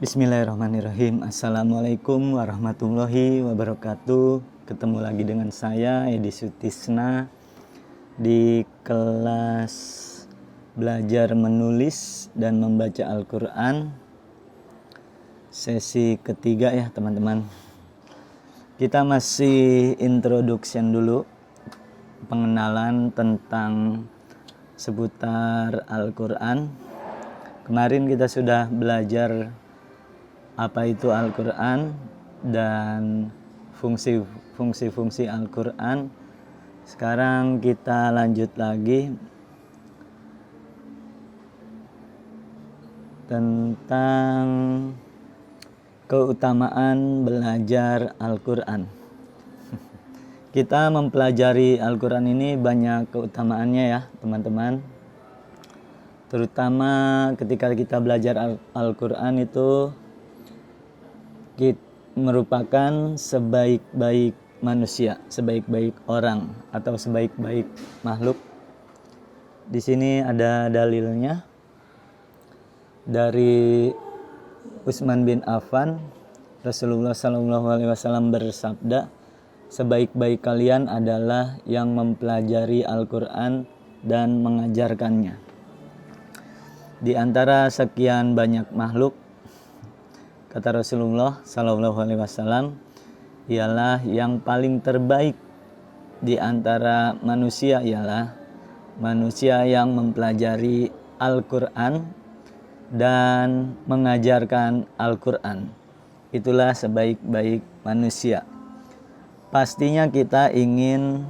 Bismillahirrahmanirrahim. Assalamualaikum warahmatullahi wabarakatuh. Ketemu lagi dengan saya Edi Sutisna di kelas belajar menulis dan membaca Al-Quran sesi ketiga ya teman-teman. Kita masih introduction dulu, pengenalan tentang seputar Al-Quran. Kemarin kita sudah belajar apa itu Al-Quran dan fungsi-fungsi Al-Quran. Sekarang kita lanjut lagi tentang keutamaan belajar Al-Quran. Kita mempelajari Al-Quran ini banyak keutamaannya ya teman-teman. Terutama ketika kita belajar Al-Quran itu merupakan sebaik-baik manusia, sebaik-baik orang atau sebaik-baik makhluk. Di sini ada dalilnya dari Utsman bin Affan. Rasulullah SAW bersabda, sebaik-baik kalian adalah yang mempelajari Al-Quran dan mengajarkannya. Di antara sekian banyak makhluk, kata Rasulullah SAW, ialah yang paling terbaik di antara manusia ialah manusia yang mempelajari Al-Quran dan mengajarkan Al-Quran. Itulah sebaik-baik manusia. Pastinya kita ingin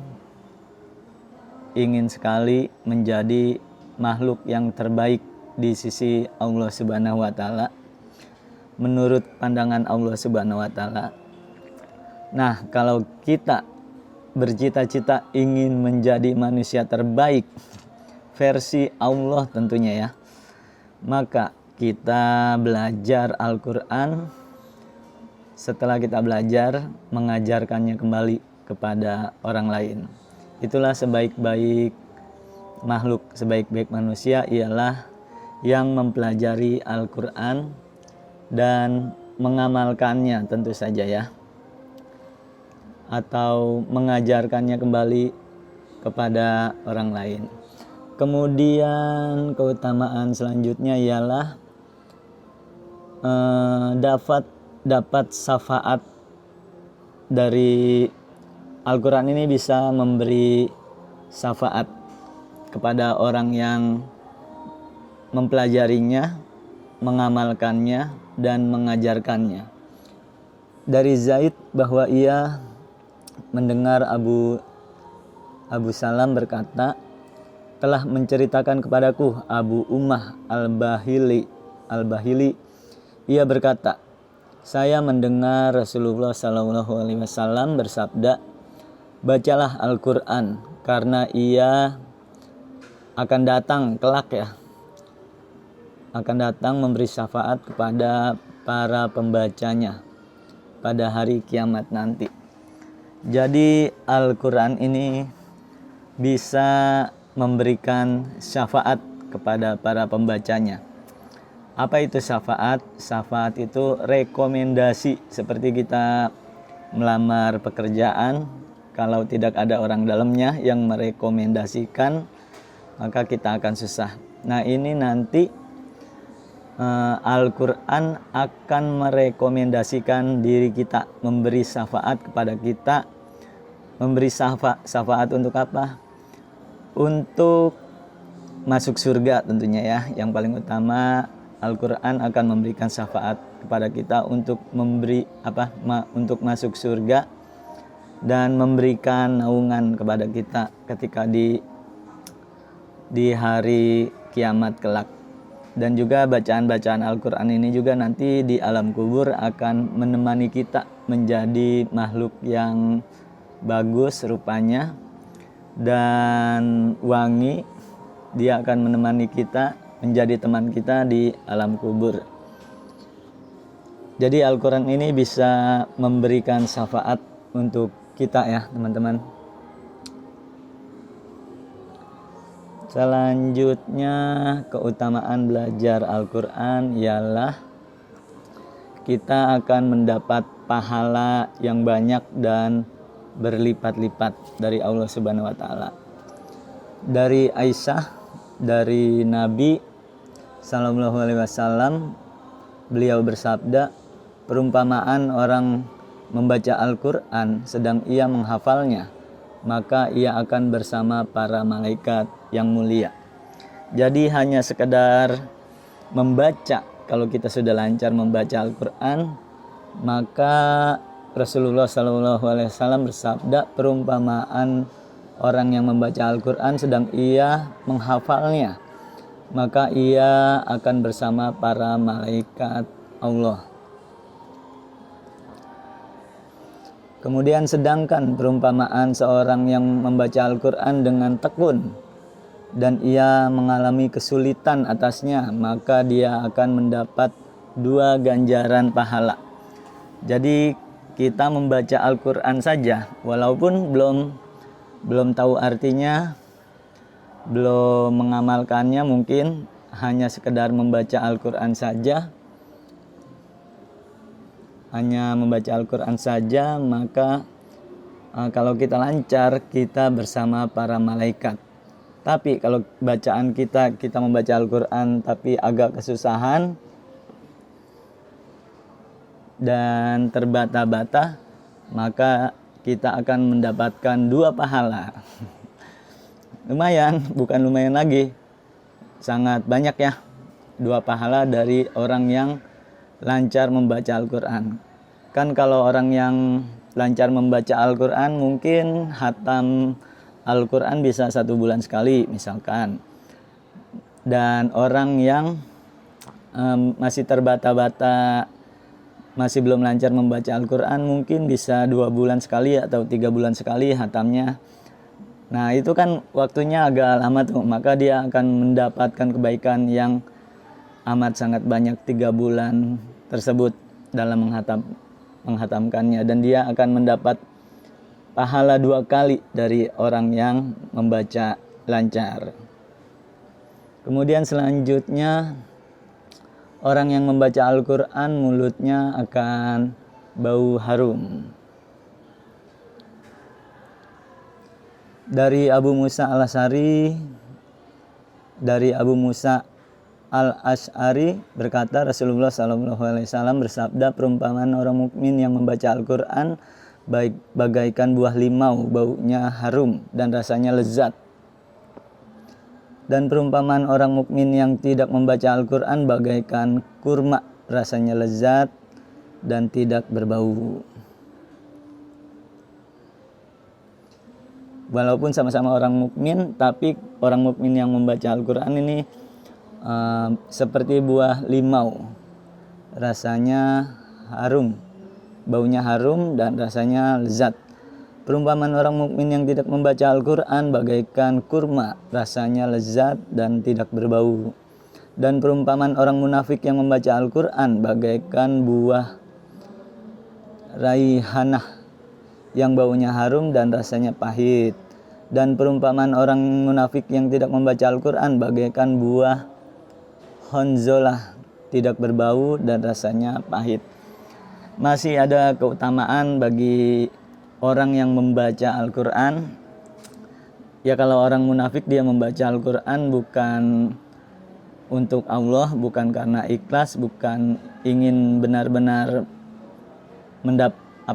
sekali menjadi makhluk yang terbaik di sisi Allah Subhanahu wa Ta'ala, menurut pandangan Allah Subhanahu wa Ta'ala. Nah, kalau kita bercita-cita ingin menjadi manusia terbaik versi Allah tentunya ya, maka kita belajar Al-Quran. Setelah kita belajar, mengajarkannya kembali kepada orang lain. Itulah sebaik-baik makhluk, sebaik-baik manusia ialah yang mempelajari Al-Quran dan mengamalkannya tentu saja ya, atau mengajarkannya kembali kepada orang lain. Kemudian keutamaan selanjutnya ialah dapat syafaat dari Al-Quran. Ini bisa memberi syafaat kepada orang yang mempelajarinya, mengamalkannya, dan mengajarkannya. Dari Zaid bahwa ia mendengar Abu Salam berkata, telah menceritakan kepadaku Abu Ummah Al-Bahili. Ia berkata, saya mendengar Rasulullah SAW bersabda, bacalah Al-Quran karena ia akan datang kelak ya, akan datang memberi syafaat kepada para pembacanya pada hari kiamat nanti. Jadi Al-Quran ini bisa memberikan syafaat kepada para pembacanya. Apa itu syafaat? Syafaat itu rekomendasi, seperti kita melamar pekerjaan. Kalau tidak ada orang dalamnya yang merekomendasikan, maka kita akan susah. Nah, ini nanti Al-Quran akan merekomendasikan diri kita, memberi syafaat kepada kita. Memberi syafaat untuk apa? Untuk masuk surga tentunya ya. Yang paling utama, Al-Quran akan memberikan syafaat kepada kita untuk untuk masuk surga dan memberikan naungan kepada kita ketika di hari kiamat kelak. Dan juga bacaan-bacaan Al-Quran ini juga nanti di alam kubur akan menemani kita menjadi makhluk yang bagus rupanya dan wangi. Dia akan menemani kita, menjadi teman kita di alam kubur. Jadi Al-Quran ini bisa memberikan syafaat untuk kita ya teman-teman. Selanjutnya keutamaan belajar Al-Quran ialah kita akan mendapat pahala yang banyak dan berlipat-lipat dari Allah Subhanahu wa taala. Dari Aisyah, dari Nabi sallallahu alaihi wasallam, beliau bersabda, perumpamaan orang membaca Al-Qur'an sedang ia menghafalnya, maka ia akan bersama para malaikat yang mulia. Jadi hanya sekedar membaca, kalau kita sudah lancar membaca Al-Qur'an, maka Rasulullah SAW bersabda, perumpamaan orang yang membaca Al-Qur'an sedang ia menghafalnya, maka ia akan bersama para malaikat Allah. Kemudian sedangkan perumpamaan seorang yang membaca Al-Qur'an dengan tekun dan ia mengalami kesulitan atasnya, maka dia akan mendapat 2 ganjaran pahala. Jadi kita membaca Al-Qur'an saja, walaupun belum tahu artinya, belum mengamalkannya, mungkin hanya sekedar membaca Al-Qur'an saja, maka kalau kita lancar, kita bersama para malaikat. Tapi kalau bacaan kita membaca Al-Qur'an tapi agak kesusahan dan terbata-bata, maka kita akan mendapatkan 2 pahala. Lumayan, bukan lumayan lagi, sangat banyak ya, 2 pahala dari orang yang lancar membaca Al-Qur'an. Kan kalau orang yang lancar membaca Al-Qur'an mungkin hatam Al-Qur'an bisa 1 bulan sekali misalkan. Dan orang yang masih terbata-bata, masih belum lancar membaca Al-Qur'an mungkin bisa 2 bulan sekali atau 3 bulan sekali hatamnya. Nah itu kan waktunya agak lama tuh, maka dia akan mendapatkan kebaikan yang amat sangat banyak 3 bulan tersebut dalam menghatamkannya, dan dia akan mendapat pahala 2 kali dari orang yang membaca lancar. Kemudian selanjutnya, orang yang membaca Al-Qur'an mulutnya akan bau harum. Dari Abu Musa Al-Asy'ari berkata, Rasulullah SAW bersabda, perumpamaan orang mukmin yang membaca Al-Qur'an bagaikan buah limau, baunya harum dan rasanya lezat. Dan perumpamaan orang mukmin yang tidak membaca Al-Qur'an bagaikan kurma, rasanya lezat dan tidak berbau. Walaupun sama-sama orang mukmin, tapi orang mukmin yang membaca Al-Qur'an ini seperti buah limau, rasanya harum, baunya harum dan rasanya lezat. Perumpamaan orang mukmin yang tidak membaca Al-Qur'an bagaikan kurma, rasanya lezat dan tidak berbau. Dan perumpamaan orang munafik yang membaca Al-Qur'an bagaikan buah raihanah yang baunya harum dan rasanya pahit. Dan perumpamaan orang munafik yang tidak membaca Al-Qur'an bagaikan buah honzolah, tidak berbau dan rasanya pahit. Masih ada keutamaan bagi orang yang membaca Al-Qur'an. Ya kalau orang munafik dia membaca Al-Qur'an bukan untuk Allah, bukan karena ikhlas, bukan ingin benar-benar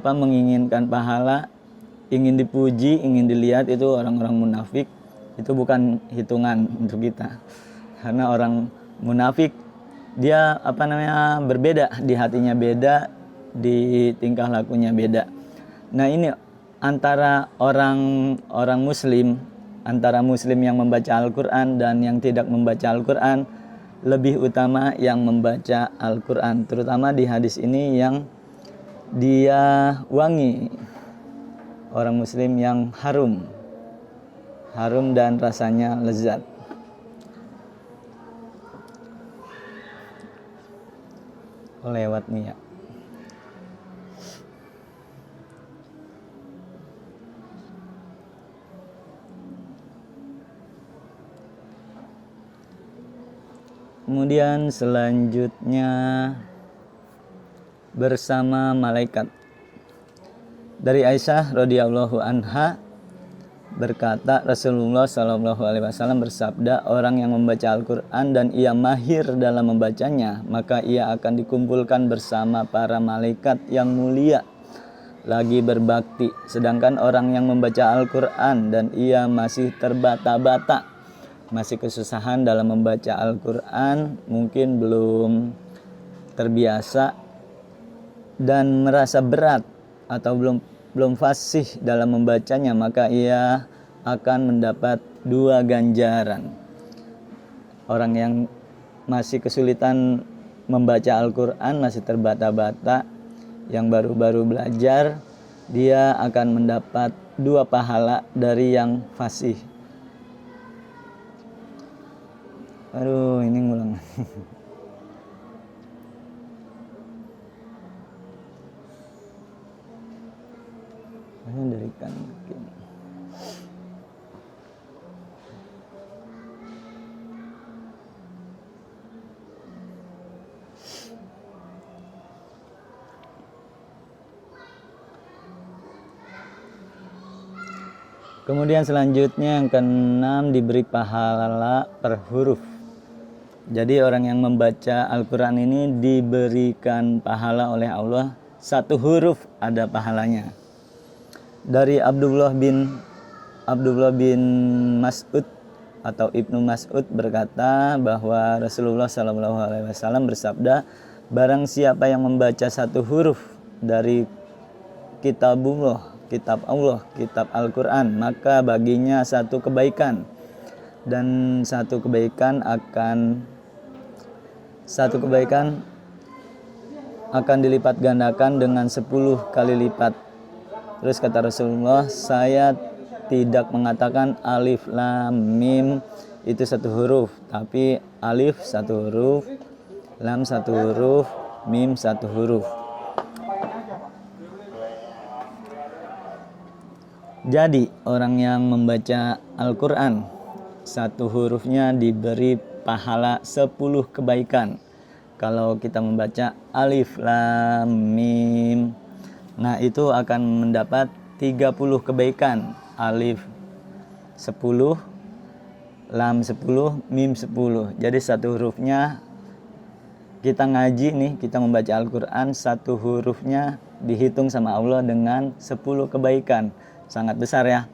menginginkan pahala, ingin dipuji, ingin dilihat, itu orang-orang munafik. Itu bukan hitungan untuk kita. Karena orang munafik dia berbeda, di hatinya beda, di tingkah lakunya beda. Nah ini antara orang muslim, antara muslim yang membaca Al-Qur'an dan yang tidak membaca Al-Qur'an, lebih utama yang membaca Al-Qur'an, terutama di hadis ini yang dia wangi, orang muslim yang harum dan rasanya lezat. Lewat nih ya. Kemudian selanjutnya bersama malaikat. Dari Aisyah radhiyallahu anha berkata, Rasulullah Shallallahu Alaihi Wasallam bersabda, orang yang membaca Al-Quran dan ia mahir dalam membacanya, maka ia akan dikumpulkan bersama para malaikat yang mulia lagi berbakti. Sedangkan orang yang membaca Al-Quran dan ia masih terbata-bata, masih kesusahan dalam membaca Al-Quran, mungkin belum terbiasa dan merasa berat atau belum fasih dalam membacanya, maka ia akan mendapat 2 ganjaran. Orang yang masih kesulitan membaca Al-Quran, masih terbata-bata, yang baru-baru belajar, dia akan mendapat 2 pahala dari yang fasih. Aduh, ini ngulang. Dari kan mungkin. Kemudian selanjutnya yang ke-6, diberi pahala per huruf. Jadi orang yang membaca Al-Quran ini diberikan pahala oleh Allah, 1 huruf ada pahalanya. Dari Abdullah bin Mas'ud atau Ibnu Mas'ud berkata bahwa Rasulullah Shallallahu Alaihi Wasallam bersabda, barang siapa yang membaca 1 huruf dari kitabullah, kitab Allah, kitab Al-Quran, maka baginya 1 kebaikan, dan 1 kebaikan akan dilipat gandakan dengan 10 kali lipat. Terus kata Rasulullah, saya tidak mengatakan alif lam mim itu 1 huruf, tapi alif 1 huruf, lam 1 huruf, mim 1 huruf. Jadi orang yang membaca Al-Quran 1 hurufnya diberi pahala 10 kebaikan. Kalau kita membaca alif lam mim, nah itu akan mendapat 30 kebaikan. Alif 10, lam 10, mim 10. Jadi 1 hurufnya, kita ngaji nih, kita membaca Al-Quran, 1 hurufnya dihitung sama Allah dengan 10 kebaikan. Sangat besar ya.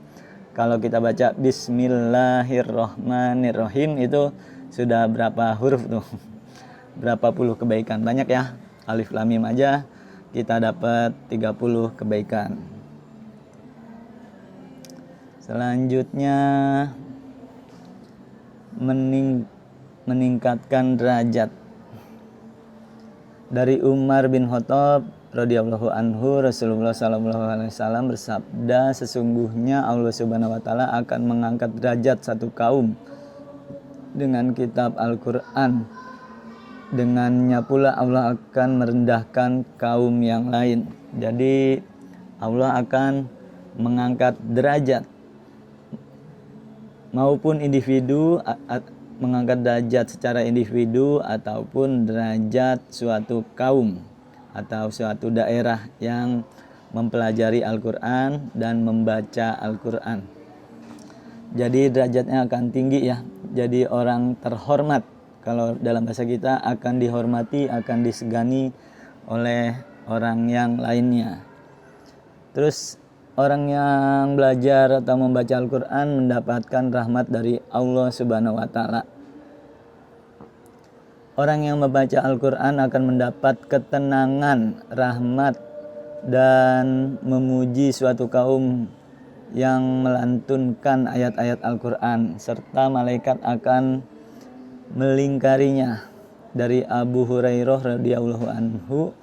Kalau kita baca Bismillahirrohmanirrohim, itu sudah berapa huruf tuh? Berapa puluh kebaikan. Banyak ya. Alif lam mim aja kita dapat 30 kebaikan. Selanjutnya meningkatkan derajat. Dari Umar bin Khattab radhiyallahu anhu, Rasulullah sallallahu alaihi wasallam bersabda, sesungguhnya Allah Subhanahu wa taala akan mengangkat derajat 1 kaum dengan kitab Al-Qur'an. Dengannya pula Allah akan merendahkan kaum yang lain. Jadi Allah akan mengangkat derajat maupun individu, mengangkat derajat secara individu ataupun derajat suatu kaum atau suatu daerah yang mempelajari Al-Quran dan membaca Al-Quran. Jadi derajatnya akan tinggi ya. Jadi orang terhormat. Kalau dalam bahasa kita akan dihormati, akan disegani oleh orang yang lainnya. Terus orang yang belajar atau membaca Al-Quran mendapatkan rahmat dari Allah Subhanahu wa taala. Orang yang membaca Al-Quran akan mendapat ketenangan, rahmat, dan memuji suatu kaum yang melantunkan ayat-ayat Al-Quran, serta malaikat akan melingkarinya. Dari Abu Hurairah radhiyallahu anhu,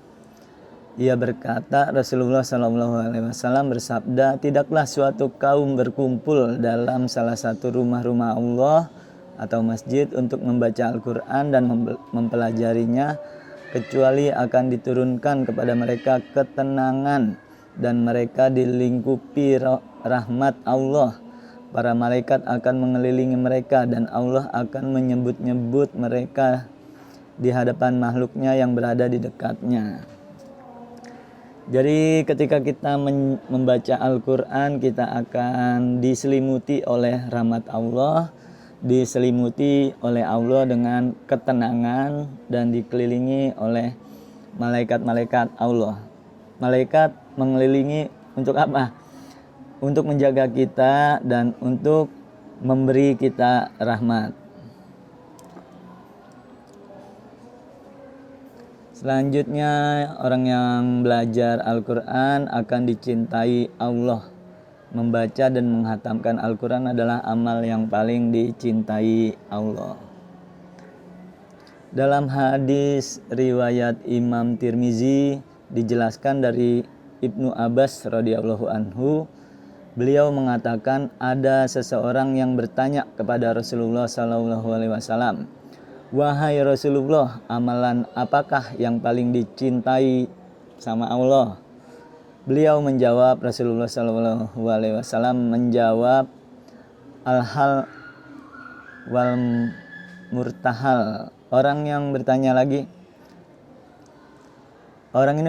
ia berkata, Rasulullah sallallahu alaihi wasallam bersabda, tidaklah suatu kaum berkumpul dalam salah satu rumah-rumah Allah atau masjid untuk membaca Al-Quran dan mempelajarinya, kecuali akan diturunkan kepada mereka ketenangan dan mereka dilingkupi rahmat Allah. Para malaikat akan mengelilingi mereka dan Allah akan menyebut-nyebut mereka di hadapan makhluknya yang berada di dekatnya. Jadi ketika kita membaca Al-Quran, kita akan diselimuti oleh rahmat Allah, diselimuti oleh Allah dengan ketenangan, dan dikelilingi oleh malaikat-malaikat Allah. Malaikat mengelilingi untuk apa? Untuk menjaga kita dan untuk memberi kita rahmat. Selanjutnya, orang yang belajar Al-Quran akan dicintai Allah. Membaca dan menghatamkan Al-Quran adalah amal yang paling dicintai Allah. Dalam hadis riwayat Imam Tirmizi dijelaskan dari Ibnu Abbas radhiyallahu anhu, beliau mengatakan ada seseorang yang bertanya kepada Rasulullah SAW, "Wahai Rasulullah, amalan apakah yang paling dicintai sama Allah?" Beliau menjawab, Rasulullah SAW menjawab, al-hal wal murtahal. Orang ini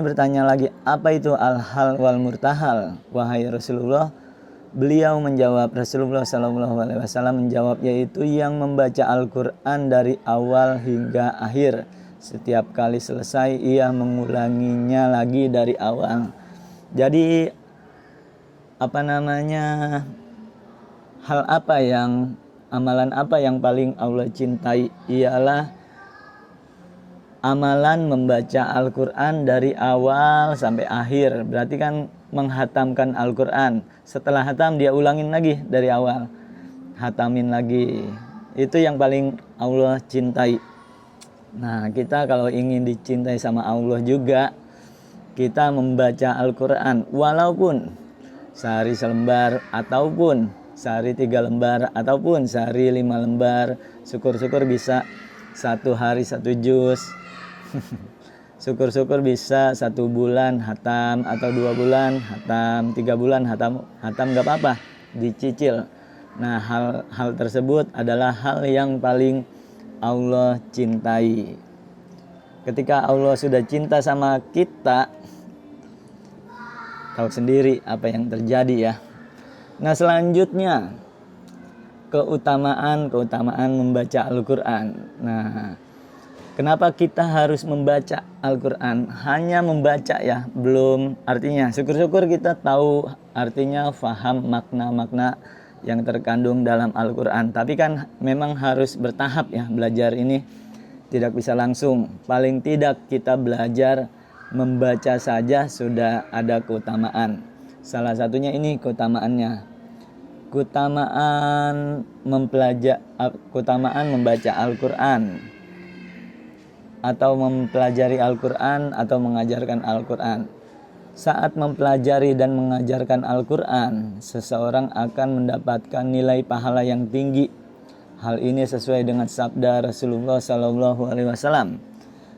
bertanya lagi, apa itu al-hal wal murtahal, wahai Rasulullah? Beliau menjawab, Rasulullah SAW menjawab, yaitu yang membaca Al-Quran dari awal hingga akhir. Setiap kali selesai ia mengulanginya lagi dari awal. Jadi amalan apa yang paling Allah cintai? Ialah amalan membaca Al-Quran dari awal sampai akhir. Berarti kan menghatamkan Al-Quran. Setelah hatam dia ulangin lagi dari awal, hatamin lagi. Itu yang paling Allah cintai. Nah, kita kalau ingin dicintai sama Allah juga, kita membaca Al-Quran walaupun sehari selembar, ataupun sehari 3 lembar, ataupun sehari 5 lembar. Syukur-syukur bisa 1 hari 1 juz. Syukur-syukur bisa 1 bulan hatam, atau 2 bulan hatam, 3 bulan hatam gak apa-apa, dicicil. Nah, hal tersebut adalah hal yang paling Allah cintai. Ketika Allah sudah cinta sama kita, tahu sendiri apa yang terjadi ya. Nah, selanjutnya keutamaan membaca Al-Quran. Nah, kenapa kita harus membaca Al-Quran? Hanya membaca ya, belum artinya. Syukur-syukur kita tahu artinya, faham makna-makna yang terkandung dalam Al-Quran. Tapi kan memang harus bertahap ya, belajar ini tidak bisa langsung. Paling tidak kita belajar membaca saja sudah ada keutamaan. Salah satunya ini keutamaannya. Keutamaan membaca Al-Quran, atau mempelajari Al-Quran, atau mengajarkan Al-Quran. Saat mempelajari dan mengajarkan Al-Quran, seseorang akan mendapatkan nilai pahala yang tinggi. Hal ini sesuai dengan sabda Rasulullah SAW.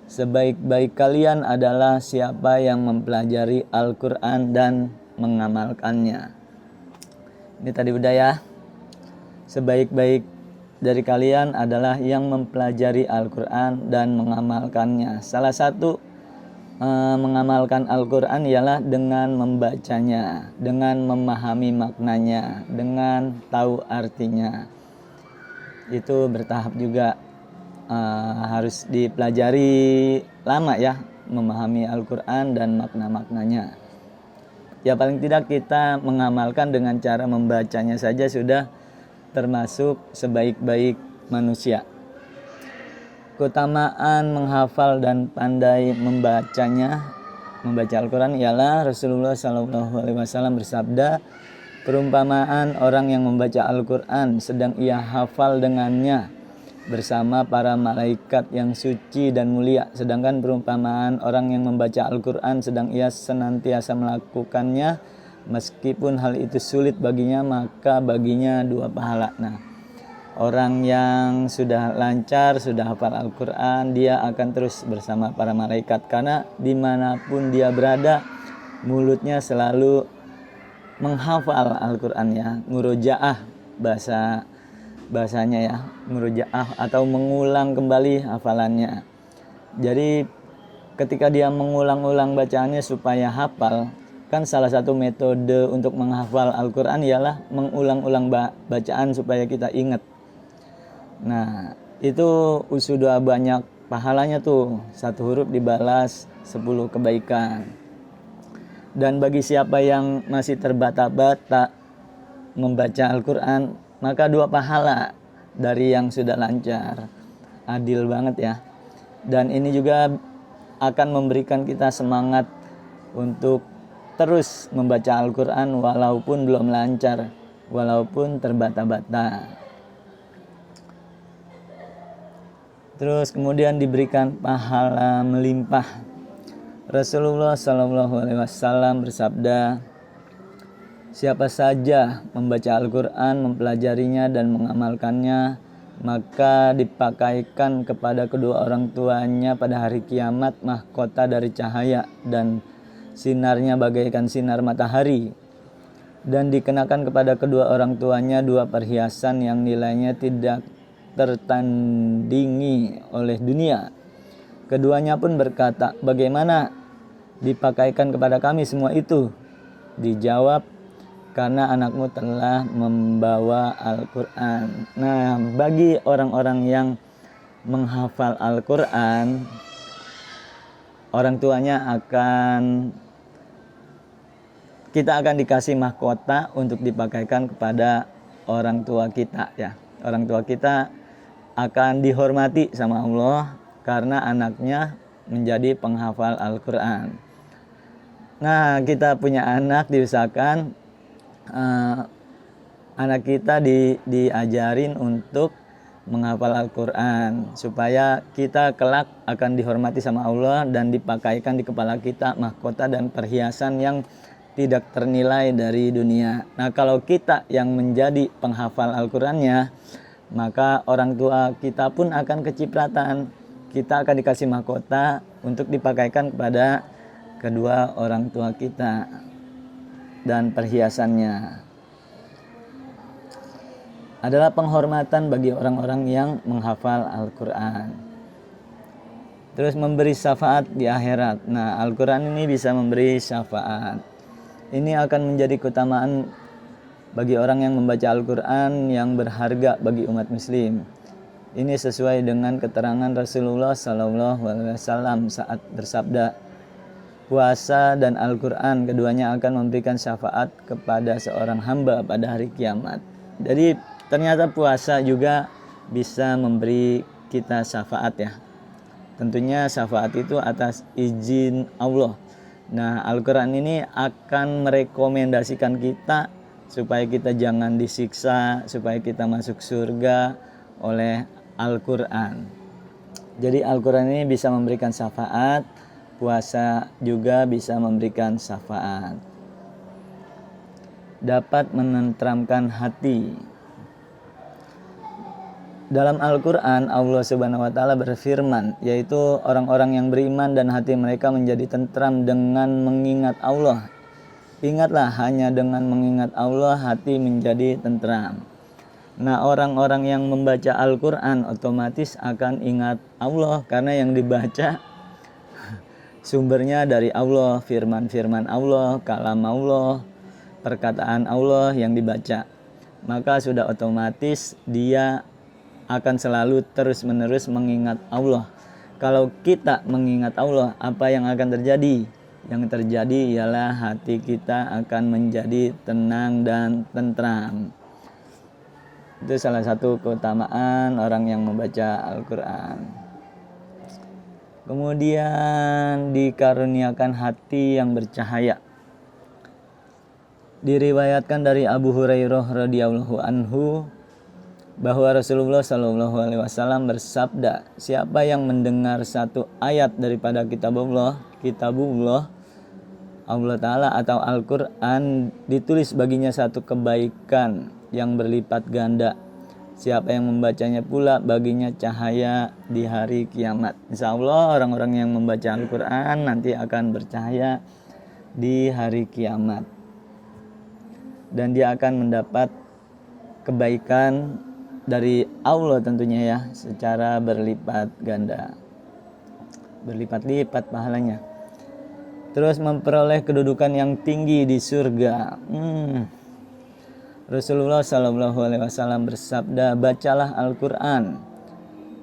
Sebaik-baik kalian adalah siapa yang mempelajari Al-Quran dan mengamalkannya. Ini tadi udah ya. Sebaik-baik dari kalian adalah yang mempelajari Al-Quran dan mengamalkannya. Salah satu mengamalkan Al-Quran ialah dengan membacanya, dengan memahami maknanya, dengan tahu artinya. Itu bertahap juga, harus dipelajari lama ya, memahami Al-Quran dan makna-maknanya. Ya paling tidak kita mengamalkan dengan cara membacanya saja sudah termasuk sebaik-baik manusia. Keutamaan menghafal dan pandai membaca Al-Quran ialah Rasulullah SAW bersabda, perumpamaan orang yang membaca Al-Quran sedang ia hafal dengannya bersama para malaikat yang suci dan mulia, sedangkan perumpamaan orang yang membaca Al-Quran sedang ia senantiasa melakukannya meskipun hal itu sulit baginya, maka baginya 2 pahala. Nah, orang yang sudah lancar, sudah hafal Al-Quran, dia akan terus bersama para malaikat, karena dimanapun dia berada, mulutnya selalu menghafal Al-Quran ya, murojaah bahasanya ya, murojaah atau mengulang kembali hafalannya. Jadi ketika dia mengulang-ulang bacaannya supaya hafal, kan salah satu metode untuk menghafal Al-Quran ialah mengulang-ulang bacaan supaya kita ingat. Nah, itu usudah banyak pahalanya tuh, satu huruf dibalas 10 kebaikan. Dan bagi siapa yang masih terbata-bata membaca Al-Quran, maka 2 pahala dari yang sudah lancar. Adil banget ya. Dan ini juga akan memberikan kita semangat untuk terus membaca Al-Quran walaupun belum lancar, walaupun terbata-bata. Terus kemudian diberikan pahala melimpah. Rasulullah SAW bersabda, siapa saja membaca Al-Quran, mempelajarinya dan mengamalkannya, maka dipakaikan kepada kedua orang tuanya pada hari kiamat mahkota dari cahaya dan sinarnya bagaikan sinar matahari, dan dikenakan kepada kedua orang tuanya 2 perhiasan yang nilainya tidak tertandingi oleh dunia. Keduanya pun berkata, bagaimana dipakaikan kepada kami semua itu? Dijawab, karena anakmu telah membawa Al-Quran. Nah, bagi orang-orang yang menghafal Al-Quran, orang tuanya kita akan dikasih mahkota untuk dipakaikan kepada orang tua kita ya. Orang tua kita akan dihormati sama Allah karena anaknya menjadi penghafal Al-Quran. Nah, kita punya anak, diusahakan anak kita diajarin untuk menghafal Al-Quran supaya kita kelak akan dihormati sama Allah dan dipakaikan di kepala kita mahkota dan perhiasan yang tidak ternilai dari dunia. Nah, kalau kita yang menjadi penghafal Al-Qurannya, maka orang tua kita pun akan kecipratan. Kita akan dikasih mahkota untuk dipakaikan kepada kedua orang tua kita dan perhiasannya adalah penghormatan bagi orang-orang yang menghafal Al-Quran. Terus memberi syafaat di akhirat. Nah, Al-Quran ini bisa memberi syafaat. Ini akan menjadi keutamaan bagi orang yang membaca Al-Quran yang berharga bagi umat muslim. Ini sesuai dengan keterangan Rasulullah SAW saat bersabda, puasa dan Al-Quran keduanya akan memberikan syafaat kepada seorang hamba pada hari kiamat. Jadi ternyata puasa juga bisa memberi kita syafaat ya. Tentunya syafaat itu atas izin Allah. Nah, Al-Quran ini akan merekomendasikan kita supaya kita jangan disiksa, supaya kita masuk surga oleh Al-Quran. Jadi Al-Quran ini bisa memberikan syafaat, puasa juga bisa memberikan syafaat. Dapat menenteramkan hati. Dalam Al-Quran, Allah Subhanahu wa Ta'ala berfirman, yaitu orang-orang yang beriman dan hati mereka menjadi tentram dengan mengingat Allah. Ingatlah, hanya dengan mengingat Allah hati menjadi tentram. Nah, orang-orang yang membaca Al-Quran otomatis akan ingat Allah karena yang dibaca sumbernya dari Allah, firman-firman Allah, kalam Allah, perkataan Allah yang dibaca. Maka sudah otomatis dia akan selalu terus-menerus mengingat Allah. Kalau kita mengingat Allah, apa yang akan terjadi? Yang terjadi ialah hati kita akan menjadi tenang dan tentram. Itu salah satu keutamaan orang yang membaca Al-Quran. Kemudian dikaruniakan hati yang bercahaya. Diriwayatkan dari Abu Hurairah radhiyallahu anhu bahwa Rasulullah SAW bersabda, siapa yang mendengar satu ayat daripada kitabullah Allah Ta'ala atau Al-Quran, ditulis baginya satu kebaikan yang berlipat ganda. Siapa yang membacanya pula baginya cahaya di hari kiamat. Insya Allah orang-orang yang membaca Al-Quran nanti akan bercahaya di hari kiamat. Dan dia akan mendapat kebaikan dari Allah tentunya ya, secara berlipat ganda. berlipat-lipat pahalanya. Terus memperoleh kedudukan yang tinggi di surga. Rasulullah SAW bersabda, bacalah Al-Quran,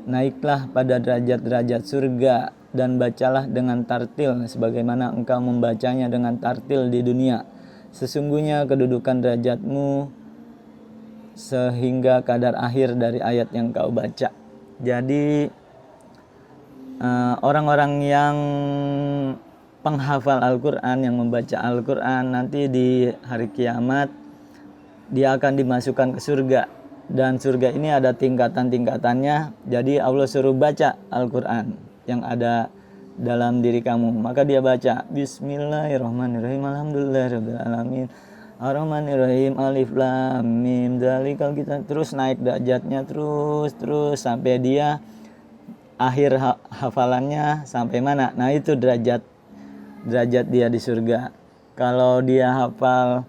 naiklah pada derajat-derajat surga, dan bacalah dengan tartil sebagaimana engkau membacanya dengan tartil di dunia. Sesungguhnya kedudukan derajatmu sehingga kadar akhir dari ayat yang kau baca. Jadi orang-orang yang penghafal Al-Quran, yang membaca Al-Quran, nanti di hari kiamat dia akan dimasukkan ke surga. Dan surga ini ada tingkatan-tingkatannya. Jadi Allah suruh baca Al-Quran yang ada dalam diri kamu. Maka dia baca Bismillahirrahmanirrahim, Alhamdulillahirrahmanirrahim, Ar-Rahmanirrahim, Alif Lam Mim, Dzalikal Kitab. Terus naik derajatnya terus sampai dia akhir hafalannya sampai mana. Nah itu derajat dia di surga. Kalau dia hafal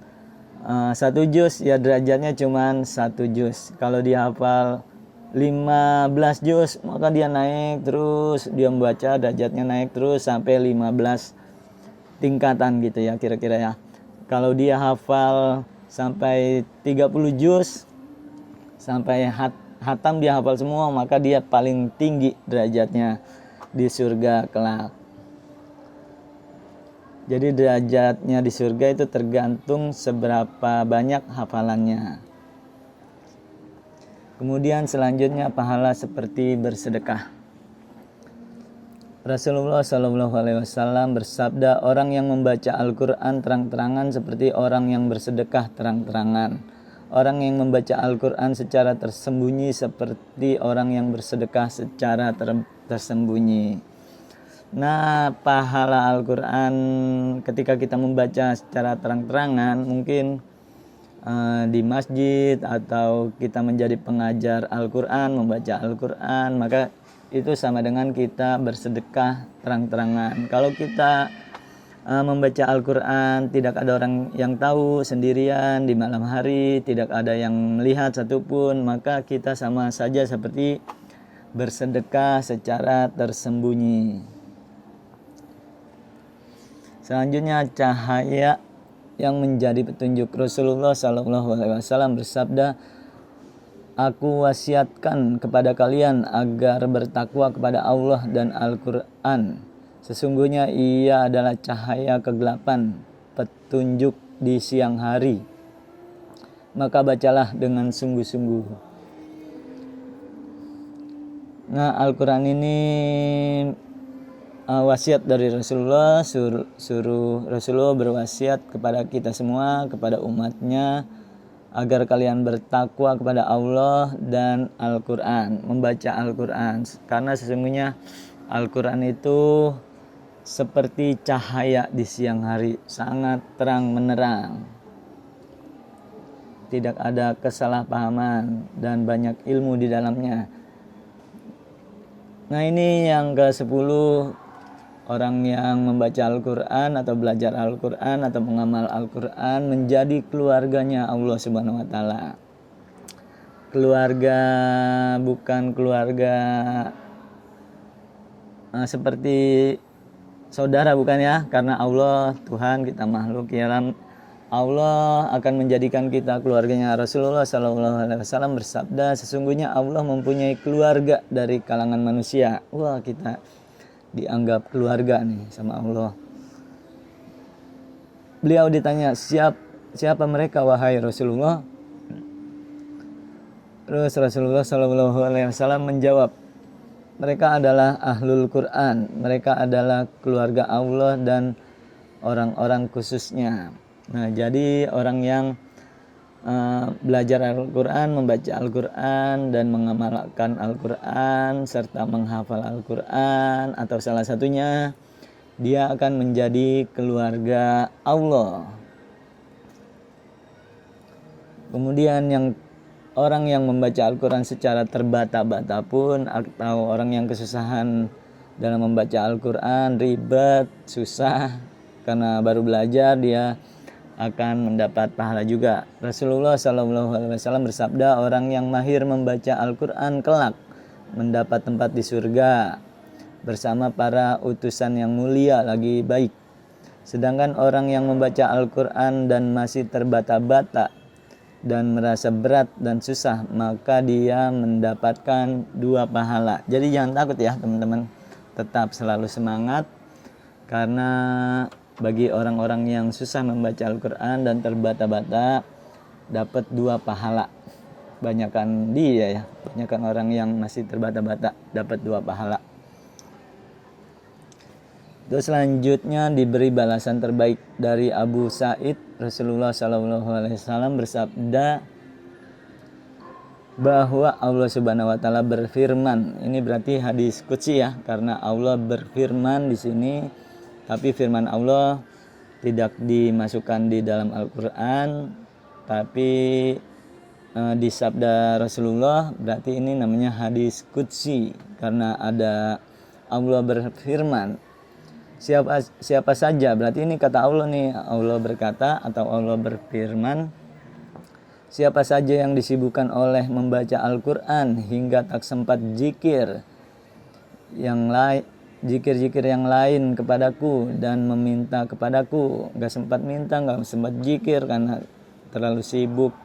1 juz, ya derajatnya cuman 1 juz. Kalau dia hafal 15 juz, maka dia naik terus, dia membaca derajatnya naik terus sampai 15 tingkatan gitu ya kira-kira ya. Kalau dia hafal sampai 30 juz, sampai hatam dia hafal semua, maka dia paling tinggi derajatnya di surga kelak. Jadi derajatnya di surga itu tergantung seberapa banyak hafalannya. Kemudian selanjutnya pahala seperti bersedekah. Rasulullah SAW bersabda, orang yang membaca Al-Quran terang-terangan seperti orang yang bersedekah terang-terangan. Orang yang membaca Al-Quran secara tersembunyi seperti orang yang bersedekah secara tersembunyi. Nah, pahala Al-Quran ketika kita membaca secara terang-terangan, mungkin di masjid atau kita menjadi pengajar Al-Quran, membaca Al-Quran, maka itu sama dengan kita bersedekah terang-terangan. Kalau kita membaca Al-Quran tidak ada orang yang tahu, sendirian di malam hari, tidak ada yang melihat satupun, maka kita sama saja seperti bersedekah secara tersembunyi. Selanjutnya cahaya yang menjadi petunjuk. Rasulullah SAW bersabda, aku wasiatkan kepada kalian agar bertakwa kepada Allah dan Al-Quran. Sesungguhnya ia adalah cahaya kegelapan, petunjuk di siang hari. Maka bacalah dengan sungguh-sungguh. Nah, Al-Quran ini wasiat dari Rasulullah, suruh Rasulullah berwasiat kepada kita semua, kepada umatnya, agar kalian bertakwa kepada Allah dan Al-Quran, membaca Al-Quran. Karena sesungguhnya Al-Quran itu seperti cahaya di siang hari, sangat terang menerang. Tidak ada kesalahpahaman dan banyak ilmu di dalamnya. Nah ini yang ke-10, orang yang membaca Al-Quran atau belajar Al-Quran atau mengamal Al-Quran menjadi keluarganya Allah Subhanahu wa Ta'ala. Keluarga bukan keluarga seperti saudara, bukan ya, karena Allah Tuhan, kita makhluk ya. Allah akan menjadikan kita keluarganya. Rasulullah SAW bersabda, sesungguhnya Allah mempunyai keluarga dari kalangan manusia. Wah, kita dianggap keluarga nih sama Allah. Beliau ditanya, siapa mereka wahai Rasulullah? Terus Rasulullah SAW menjawab, mereka adalah ahlul Quran, mereka adalah keluarga Allah dan orang-orang khususnya. Nah, jadi orang yang belajar Al-Quran, membaca Al-Quran dan mengamalkan Al-Quran serta menghafal Al-Quran atau salah satunya, dia akan menjadi keluarga Allah. Kemudian orang yang membaca Al-Quran secara terbata-bata pun, atau orang yang kesusahan dalam membaca Al-Quran, ribet, susah karena baru belajar, dia akan mendapat pahala juga. Rasulullah SAW bersabda, orang yang mahir membaca Al-Quran kelak mendapat tempat di surga. bersama para utusan yang mulia lagi baik. Sedangkan orang yang membaca Al-Quran dan masih terbata-bata dan merasa berat dan susah, maka dia mendapatkan 2 pahala. Jadi jangan takut ya teman-teman, tetap selalu semangat, karena bagi orang-orang yang susah membaca Al-Quran dan terbata-bata dapat 2 pahala. Banyakan dia ya, banyakan orang yang masih terbata-bata dapat 2 pahala. Terus selanjutnya diberi balasan terbaik dari Abu Sa'id. Rasulullah SAW bersabda bahwa Allah Subhanahu wa taala berfirman. Ini berarti hadis qudsi ya, karena Allah berfirman di sini, tapi firman Allah tidak dimasukkan di dalam Al-Qur'an, tapi di sabda Rasulullah, berarti ini namanya hadis qudsi karena ada Allah berfirman. Siapa saja, berarti ini kata Allah nih, Allah berkata atau Allah berfirman, siapa saja yang disibukkan oleh membaca Al-Quran hingga tak sempat zikir yang lain kepadaku dan meminta kepadaku, gak sempat minta, gak sempat zikir karena terlalu sibuk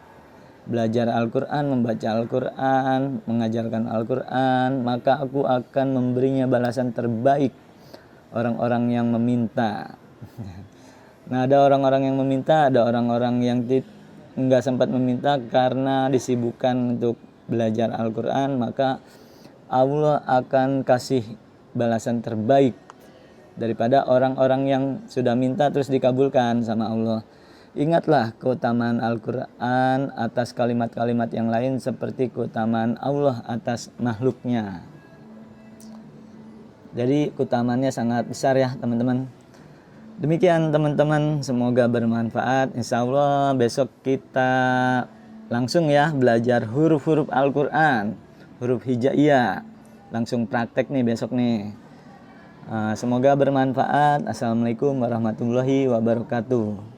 belajar Al-Quran, membaca Al-Quran, mengajarkan Al-Quran, maka aku akan memberinya balasan terbaik orang-orang yang meminta. Nah, ada orang-orang yang meminta, ada orang-orang yang nggak sempat meminta karena disibukkan untuk belajar Al-Quran, maka Allah akan kasih balasan terbaik daripada orang-orang yang sudah minta terus dikabulkan sama Allah. Ingatlah keutamaan Al-Quran atas kalimat-kalimat yang lain seperti keutamaan Allah atas makhluknya. Jadi keutamaannya sangat besar ya teman-teman. Demikian teman-teman, semoga bermanfaat. Insya Allah besok kita langsung ya belajar huruf-huruf Al-Quran, huruf hijaiyah. Langsung praktek nih besok nih. Semoga bermanfaat. Assalamualaikum warahmatullahi wabarakatuh.